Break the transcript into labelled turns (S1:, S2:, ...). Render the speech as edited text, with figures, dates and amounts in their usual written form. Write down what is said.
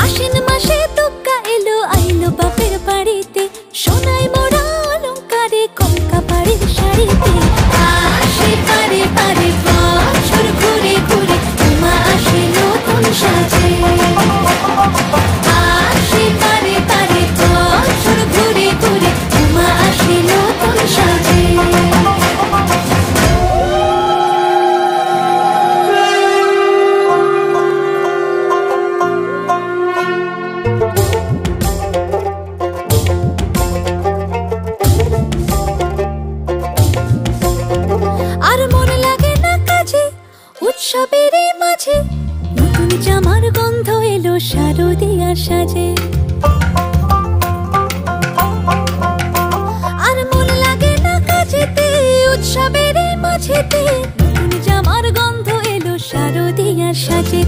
S1: আশ্বিন মাসে তুক্কা এলো আইলো বাপের বাড়িতে, সোনায় মোড়া অলংকারে কলকা বাড়ির শাড়িতে। আসে পারে পারে বছর ঘুরে ঘুরে, উমা আসে নতুন সাজে। আসে পারে পারে বছর ঘুরে ঘুরে, উমা আসে নতুন সাজে। আর মন লাগে না কাজে উৎসবের মাঝে, নতুন জামার গন্ধ এলো শারদিয়ার সাজে। আর মন লাগে না কাজেতে উৎসবের মাঝেতে, নতুন জামার গন্ধ এলো শারদিয়ার সাজে।